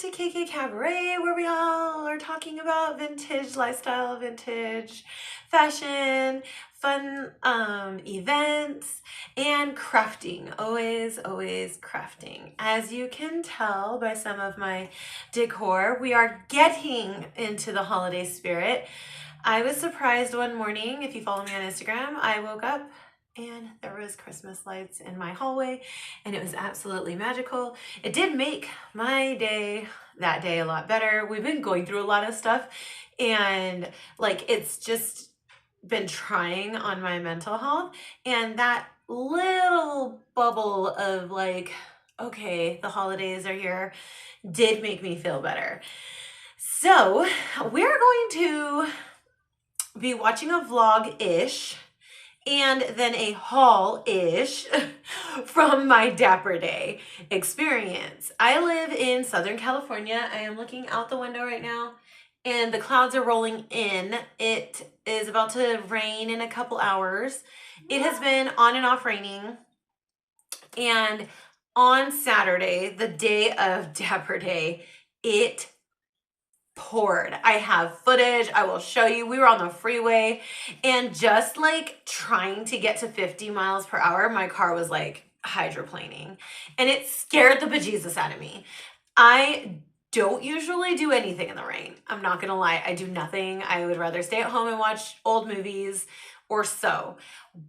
to KK Cabaret, where we all are talking about vintage lifestyle, vintage fashion, fun events, and crafting. Always crafting. As you can tell by some of my decor, we are getting into the holiday spirit. I was surprised one morning, if you follow me on Instagram, I woke up and there was Christmas lights in my hallway and it was absolutely magical. It did make my day that day a lot better. We've been going through a lot of stuff and like it's just been trying on my mental health, and that little bubble of like, okay, the holidays are here did make me feel better. So we're going to be watching a vlog-ish and then a haul-ish from my Dapper Day experience. I live in Southern California. I am looking out the window right now and the clouds are rolling in. It is about to rain in a couple hours. It has been on and off raining. And on Saturday, the day of Dapper Day, it poured. I have footage. I will show you. We were on the freeway and just like trying to get to 50 miles per hour, my car was like hydroplaning and it scared the bejesus out of me. I don't usually do anything in the rain. I'm not gonna lie. I do nothing. I would rather stay at home and watch old movies or so.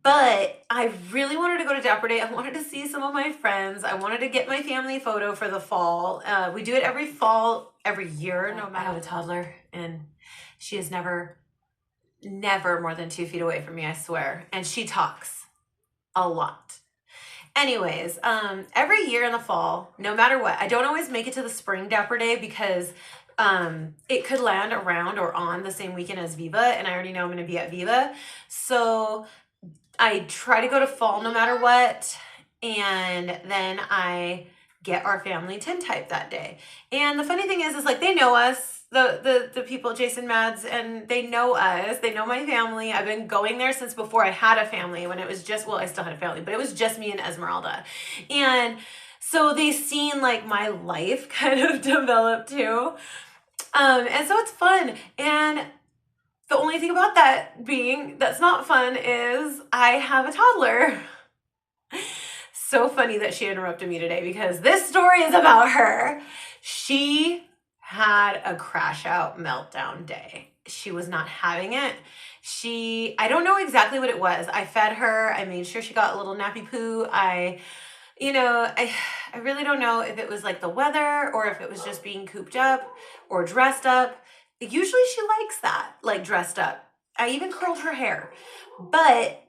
But I really wanted to go to Dapper Day. I wanted to see some of my friends. I wanted to get my family photo for the fall. We do it every fall, every year. No matter. I have a toddler and she is never more than 2 feet away from me, I swear. And she talks a lot. Anyways, every year in the fall, no matter what, I don't always make it to the spring Dapper Day because it could land around or on the same weekend as Viva, and I already know I'm going to be at Viva. So I try to go to fall no matter what, and then I get our family tintype that day. And the funny thing is like they know us, the people, Jason Mads, and they know us, they know my family. I've been going there since before I had a family, when it was just, well, I still had a family, but it was just me and Esmeralda. And so they've seen like my life kind of develop too. And so it's fun. And the only thing about that being that's not fun is I have a toddler. So funny that she interrupted me today because this story is about her. She had a crash out meltdown day. She was not having it. I don't know exactly what it was. I fed her. I made sure she got a little nappy poo. I really don't know if it was like the weather or if it was just being cooped up or dressed up. Usually she likes that, like dressed up. I even curled her hair, but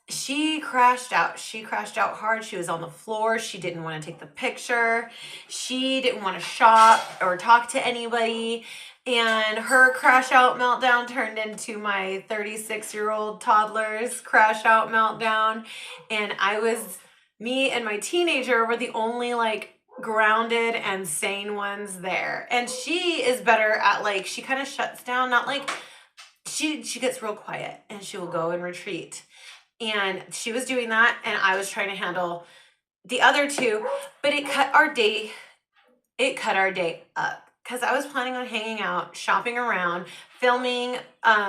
she crashed out. She crashed out hard. She was on the floor. She didn't want to take the picture. She didn't want to shop or talk to anybody. And her crash out meltdown turned into my 36-year-old toddler's crash out meltdown. And me and my teenager were the only like grounded and sane ones there. And she is better at like, she kind of shuts down, not like, she gets real quiet and she will go and retreat. And she was doing that and I was trying to handle the other two, but it cut our day up because I was planning on hanging out, shopping around, filming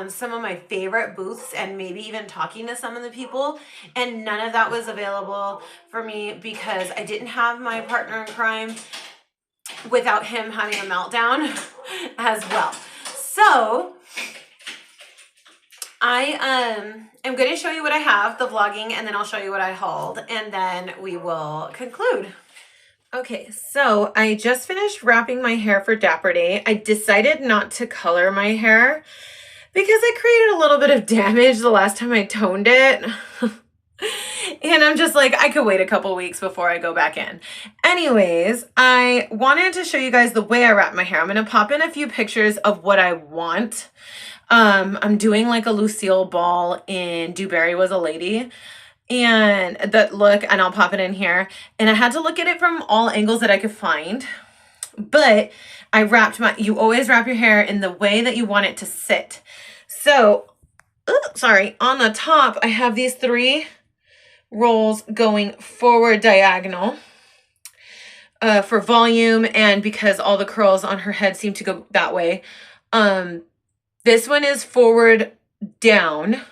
some of my favorite booths and maybe even talking to some of the people. And none of that was available for me because I didn't have my partner in crime without him having a meltdown as well. So I am going to show you what I have, the vlogging, and then I'll show you what I hauled, and then we will conclude. Okay, so I just finished wrapping my hair for Dapper Day. I decided not to color my hair because I created a little bit of damage the last time I toned it. And I'm just like, I could wait a couple weeks before I go back in. Anyways, I wanted to show you guys the way I wrap my hair. I'm going to pop in a few pictures of what I want. I'm doing like a Lucille ball in Dubwrry Was a Lady, and that look, and I'll pop it in here. And I had to look at it from all angles that I could find, but I wrapped you always wrap your hair in the way that you want it to sit. So, on the top, I have these 3 rolls going forward diagonal. for volume and because all the curls on her head seem to go that way. This one is forward down.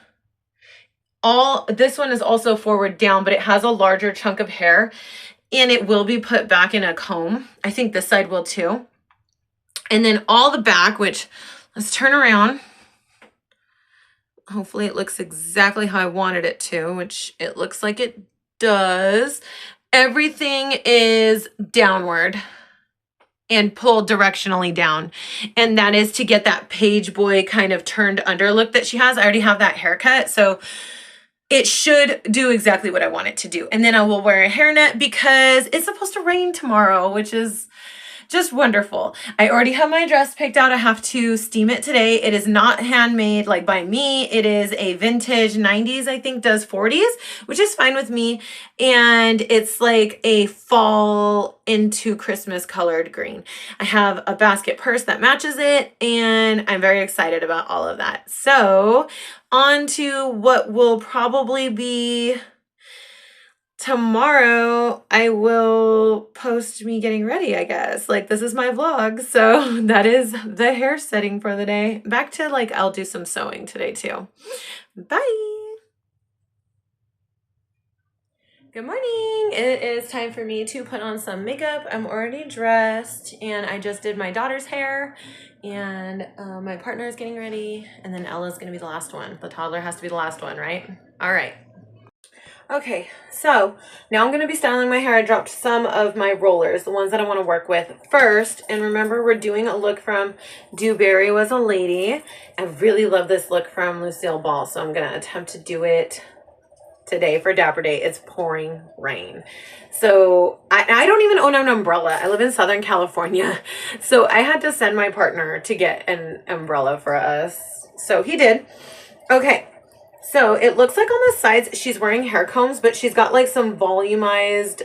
This one is also forward down, but it has a larger chunk of hair and it will be put back in a comb. I think this side will too. And then all the back, which let's turn around. Hopefully it looks exactly how I wanted it to, which it looks like it does. Everything is downward and pulled directionally down. And that is to get that page boy kind of turned under look that she has. I already have that haircut, so it should do exactly what I want it to do. And then I will wear a hairnet because it's supposed to rain tomorrow, which is just wonderful. I already have my dress picked out. I have to steam it today. It is not handmade like by me. It is a vintage 90s, I think does 40s, which is fine with me. And it's like a fall into Christmas colored green. I have a basket purse that matches it and I'm very excited about all of that. So on to what will probably be tomorrow. I will post me getting ready, I guess. Like, this is my vlog, so that is the hair setting for the day. Back to, like, I'll do some sewing today too. Bye! Good morning! It is time for me to put on some makeup. I'm already dressed and I just did my daughter's hair and my partner is getting ready and then Ella's gonna be the last one. The toddler has to be the last one, right? All right. Okay, so now I'm going to be styling my hair. I dropped some of my rollers, the ones that I want to work with first. And remember, we're doing a look from Dewberry Was a Lady. I really love this look from Lucille Ball, so I'm going to attempt to do it today for Dapper Day. It's pouring rain. So I don't even own an umbrella. I live in Southern California. So I had to send my partner to get an umbrella for us. So he did. Okay. So it looks like on the sides she's wearing hair combs, but she's got like some volumized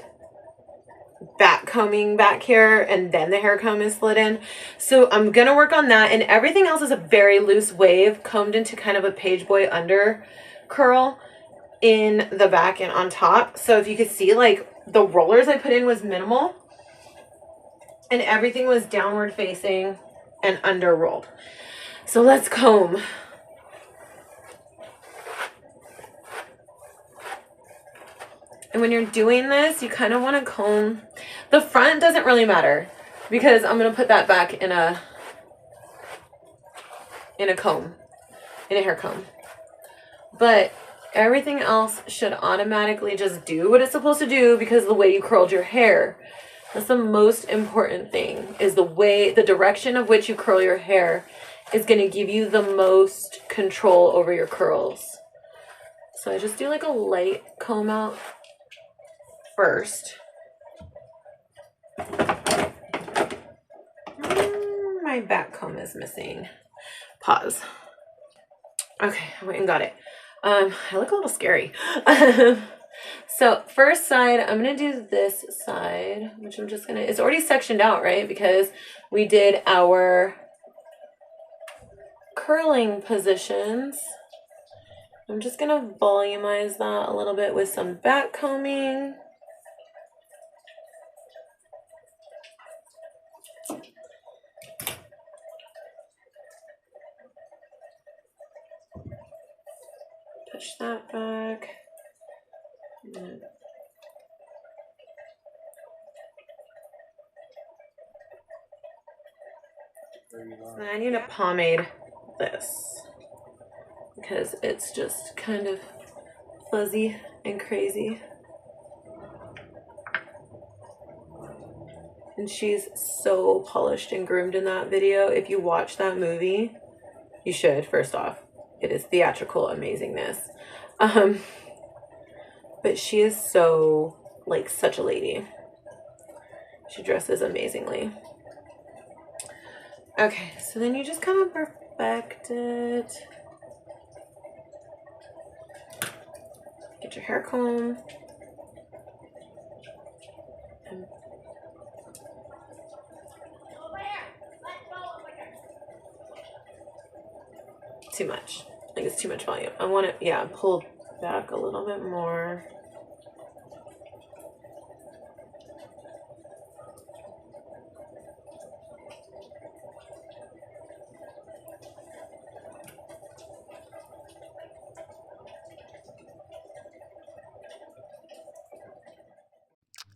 back combing back here and then the hair comb is slid in. So I'm going to work on that, and everything else is a very loose wave combed into kind of a page boy under curl in the back and on top. So if you could see, like, the rollers I put in was minimal and everything was downward facing and under rolled. So let's comb. And when you're doing this, you kind of want to comb. The front doesn't really matter because I'm going to put that back in a comb, in a hair comb. But everything else should automatically just do what it's supposed to do because of the way you curled your hair. That's the most important thing, is the direction of which you curl your hair is going to give you the most control over your curls. So I just do like a light comb out first. My back comb is missing. Pause. Okay, I went and got it. I look a little scary. So first side, I'm going to do this side, which I'm just going to, it's already sectioned out, right? Because we did our curling positions. I'm just going to volumize that a little bit with some back combing. Push that back. And I need to pomade this because it's just kind of fuzzy and crazy. And she's so polished and groomed in that video. If you watch that movie, you should, first off. It is theatrical amazingness. But she is so, like, such a lady. She dresses amazingly. Okay, so then you just kind of perfect it. Get your hair comb. And too much. Like, it's too much volume. I want it, yeah, pulled back a little bit more.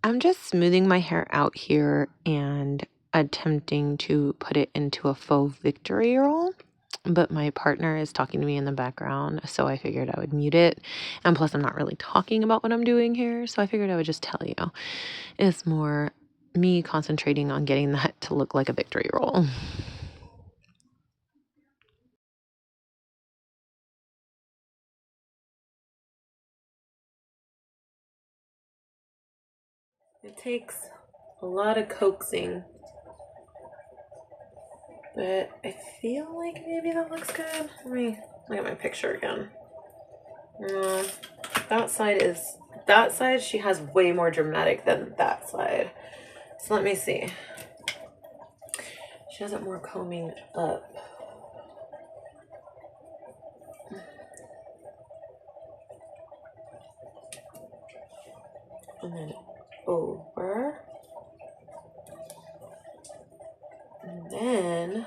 I'm just smoothing my hair out here and attempting to put it into a faux victory roll. But my partner is talking to me in the background, so I figured I would mute it. And plus, I'm not really talking about what I'm doing here, so I figured I would just tell you. It's more me concentrating on getting that to look like a victory roll. It takes a lot of coaxing, but I feel like maybe that looks good. Let me look at my picture again. That side she has way more dramatic than that side. So let me see. She has it more combing up. And then over. And then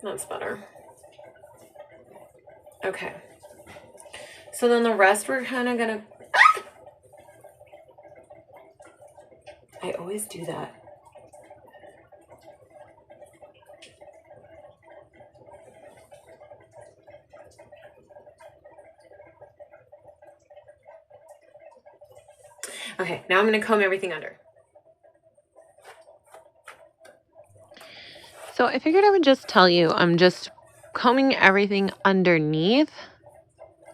that's better. Okay. So then the rest we're kind of gonna... I always do that. Okay, now I'm gonna comb everything under. So I figured I would just tell you, I'm just combing everything underneath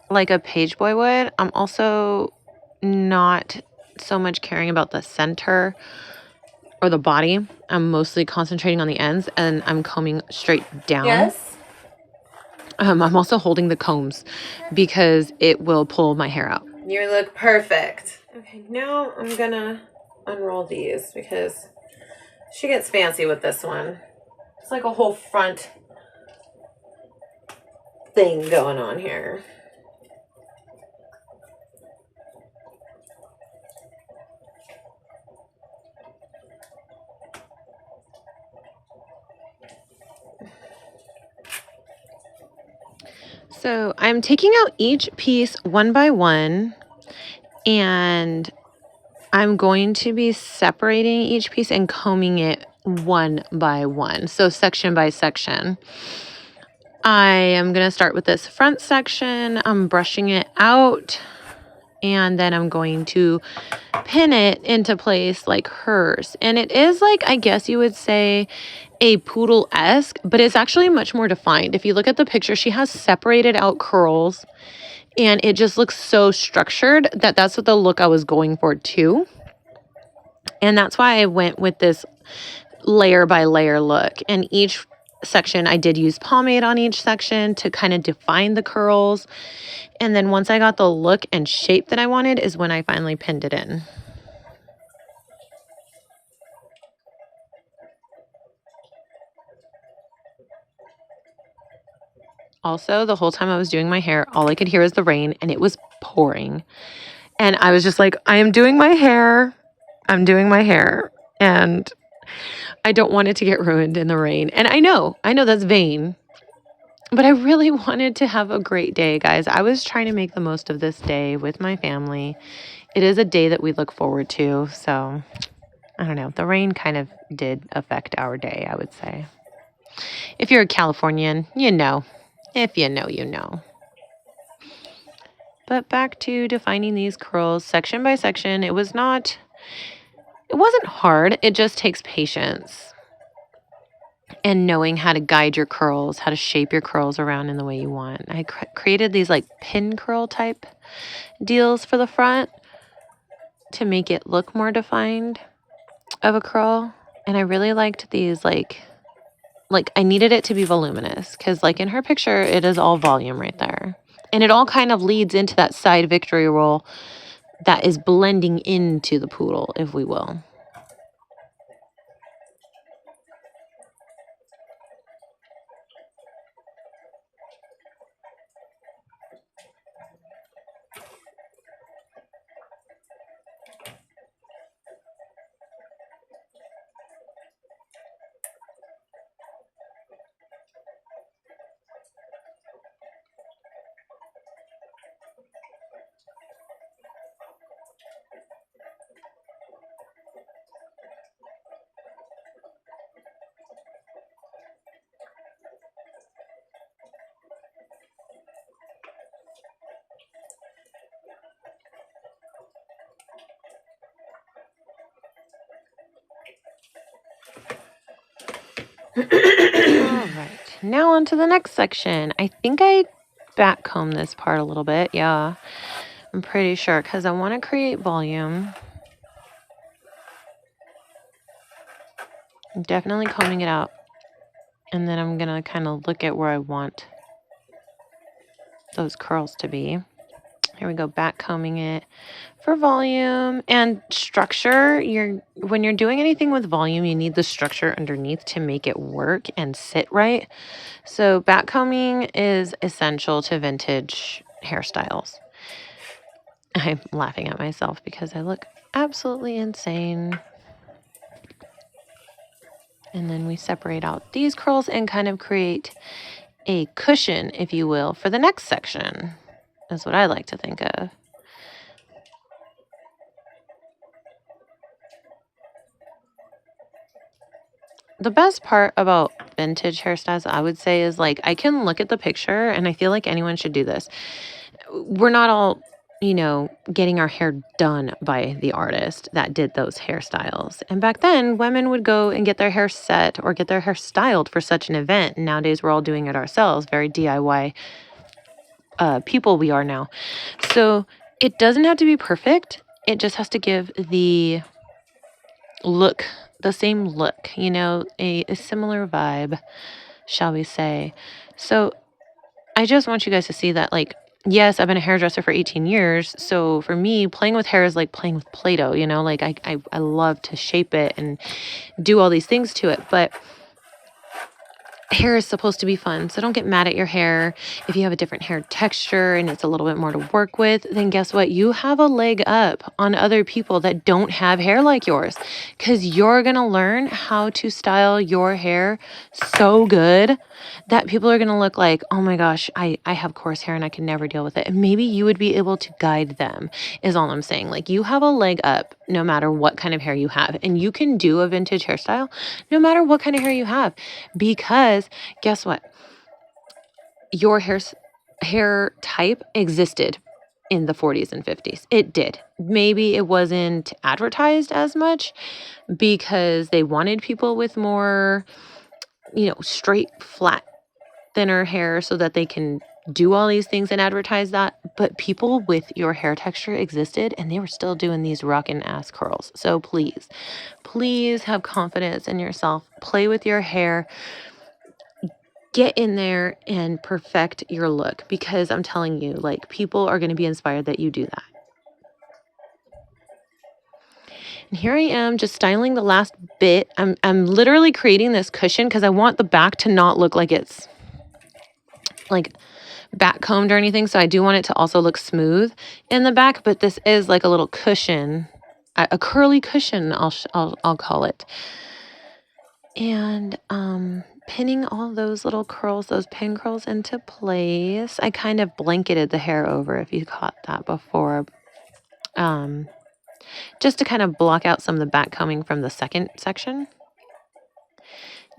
like a page boy would. I'm also not so much caring about the center or the body. I'm mostly concentrating on the ends, and I'm combing straight down. Yes? I'm also holding the combs because it will pull my hair out. You look perfect. Okay, now I'm gonna unroll these because she gets fancy with this one. It's like a whole front thing going on here. So I'm taking out each piece one by one, and I'm going to be separating each piece and combing it one by one, so section by section. I am going to start with this front section. I'm brushing it out, and then I'm going to pin it into place like hers. And it is like, I guess you would say, a poodle-esque, but it's actually much more defined. If you look at the picture, she has separated out curls, and it just looks so structured that that's what the look I was going for too. And that's why I went with this layer by layer look. And each section, I did use pomade on each section to kind of define the curls. And then once I got the look and shape that I wanted is when I finally pinned it in. Also, the whole time I was doing my hair, all I could hear was the rain, and it was pouring. And I was just like, I am doing my hair. I'm doing my hair. And I don't want it to get ruined in the rain. And I know that's vain. But I really wanted to have a great day, guys. I was trying to make the most of this day with my family. It is a day that we look forward to. So, I don't know. The rain kind of did affect our day, I would say. If you're a Californian, you know. If you know, you know. But back to defining these curls section by section. It wasn't hard. It just takes patience and knowing how to guide your curls, how to shape your curls around in the way you want. I created these like pin curl type deals for the front to make it look more defined of a curl. And I really liked these like I needed it to be voluminous because like in her picture, it is all volume right there. And it all kind of leads into that side victory roll that is blending into the poodle, if we will. All right, now on to the next section. I think I backcomb this part a little bit. Yeah, I'm pretty sure because I want to create volume. I'm definitely combing it out. And then I'm going to kind of look at where I want those curls to be. Here we go, back combing it for volume and structure. When you're doing anything with volume, you need the structure underneath to make it work and sit right. So back combing is essential to vintage hairstyles. I'm laughing at myself because I look absolutely insane. And then we separate out these curls and kind of create a cushion, if you will, for the next section. Is what I like to think of. The best part about vintage hairstyles, I would say, is like I can look at the picture and I feel like anyone should do this. We're not all, getting our hair done by the artist that did those hairstyles. And back then, women would go and get their hair set or get their hair styled for such an event. And nowadays, we're all doing it ourselves. Very DIY people we are now. So it doesn't have to be perfect. It just has to give the look, the same look, a similar vibe, shall we say. So I just want you guys to see that, like, yes, I've been a hairdresser for 18 years. So for me, playing with hair is like playing with Play-Doh, like I love to shape it and do all these things to it. But hair is supposed to be fun. So don't get mad at your hair. If you have a different hair texture and it's a little bit more to work with, then guess what? You have a leg up on other people that don't have hair like yours, because you're going to learn how to style your hair so good that people are going to look like, oh my gosh, I have coarse hair and I can never deal with it. And maybe you would be able to guide them, is all I'm saying. Like, you have a leg up no matter what kind of hair you have. And you can do a vintage hairstyle no matter what kind of hair you have, because guess what? Your hair type existed in the 40s and 50s. It did. Maybe it wasn't advertised as much because they wanted people with more, straight, flat, thinner hair so that they can do all these things and advertise that. But people with your hair texture existed, and they were still doing these rockin' ass curls. So please have confidence in yourself. Play with your hair. Get in there and perfect your look, because I'm telling you, like, people are going to be inspired that you do that. And here I am just styling the last bit. I'm literally creating this cushion because I want the back to not look like it's like back combed or anything. So I do want it to also look smooth in the back, but this is like a little cushion, a curly cushion, I'll call it. And pinning all those little curls, those pin curls into place. I kind of blanketed the hair over, if you caught that before, just to kind of block out some of the back combing from the second section.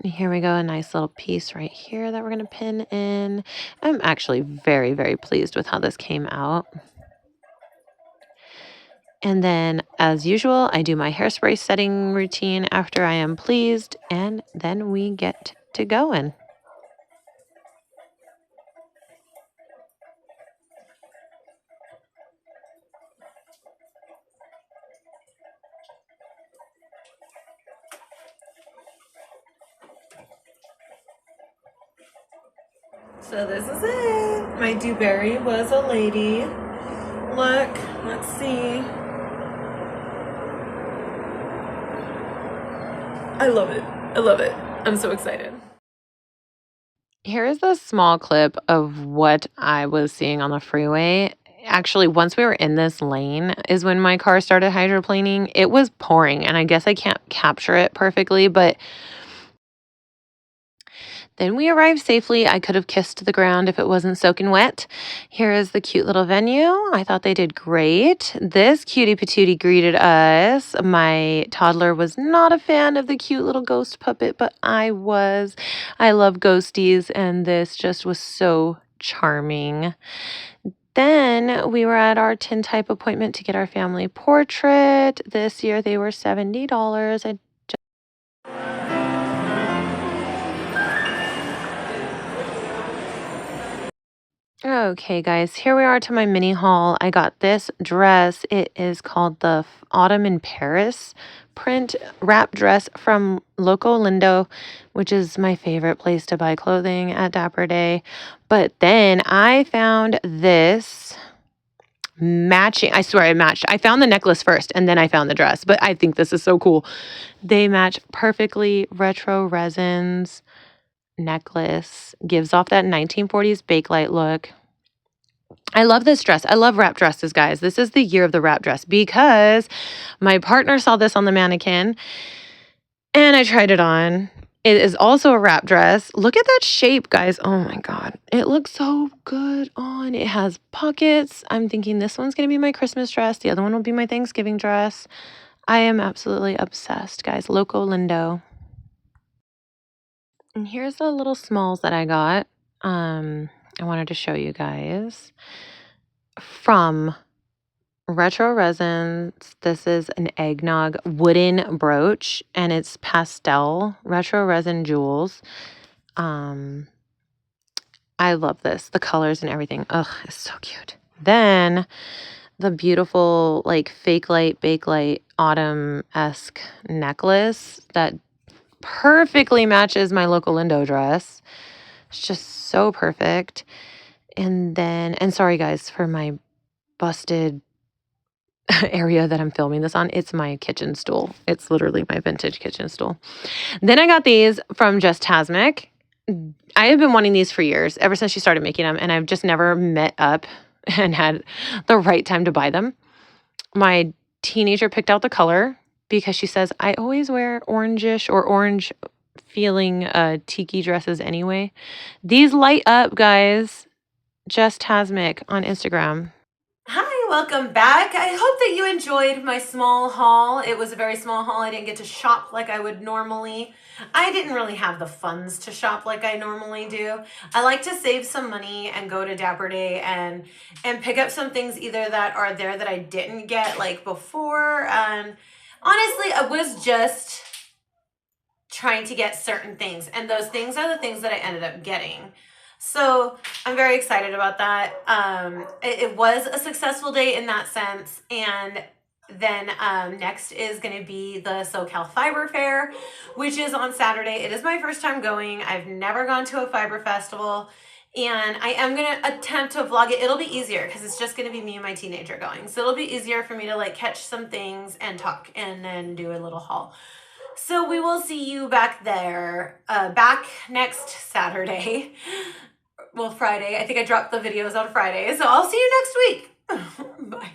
And here we go, a nice little piece right here that we're going to pin in. I'm actually very, very pleased with how this came out. And then, as usual, I do my hairspray setting routine after I am pleased, and then we get to going. So this is it. My dubwrry was a lady. Look, let's see. I love it. I love it. I'm so excited. Here is a small clip of what I was seeing on the freeway. Actually, once we were in this lane is when my car started hydroplaning. It was pouring, and I guess I can't capture it perfectly, but then we arrived safely. I could have kissed the ground if it wasn't soaking wet. Here is the cute little venue. I thought they did great. This cutie patootie greeted us. My toddler was not a fan of the cute little ghost puppet, but I was. I love ghosties, and this just was so charming. Then we were at our tintype appointment to get our family portrait. This year they were $70. Okay, guys, here we are to my mini haul. I got this dress. It is called the Autumn in Paris print wrap dress from Loco Lindo, which is my favorite place to buy clothing at Dapper Day. But then I found this matching. I swear I matched. I found the necklace first and then I found the dress, but I think this is so cool. They match perfectly. Retro resins necklace gives off that 1940s bakelite look. I love this dress. I love wrap dresses, guys. This is the year of the wrap dress because my partner saw this on the mannequin and I tried it on. It is also a wrap dress. Look at that shape, guys. Oh my God. It looks so good on. It has pockets. I'm thinking this one's going to be my Christmas dress. The other one will be my Thanksgiving dress. I am absolutely obsessed, guys. Loco Lindo. And here's the little smalls that I got. I wanted to show you guys from Retro Resins. This is an eggnog wooden brooch and it's pastel retro resin jewels. I love this. The colors and everything. Ugh, it's so cute. Then the beautiful like fake light, bake light, autumn-esque necklace that perfectly matches my Local Lindo dress. It's just so perfect. And then, and sorry guys for my busted area that I'm filming this on. It's my kitchen stool. It's literally my vintage kitchen stool. Then I got these from Just Tasmic. I have been wanting these for years, ever since she started making them, and I've just never met up and had the right time to buy them. My teenager picked out the color because she says, I always wear orangish or orange feeling tiki dresses anyway. These light up, guys. Just Tasmic on Instagram. Hi, welcome back. I hope that you enjoyed my small haul. It was a very small haul. I didn't get to shop like I would normally. I didn't really have the funds to shop like I normally do. I like to save some money and go to Dapper Day and pick up some things either that are there that I didn't get like before. And honestly, I was just trying to get certain things, and those things are the things that I ended up getting. So I'm very excited about that. It was a successful day in that sense. And then next is going to be the SoCal Fiber Fair, which is on Saturday. It is my first time going. I've never gone to a fiber festival. And I am going to attempt to vlog it. It'll be easier because it's just going to be me and my teenager going. So it'll be easier for me to like catch some things and talk and then do a little haul. So we will see you back there, back next Saturday. Well, Friday. I think I dropped the videos on Friday. So I'll see you next week. Bye.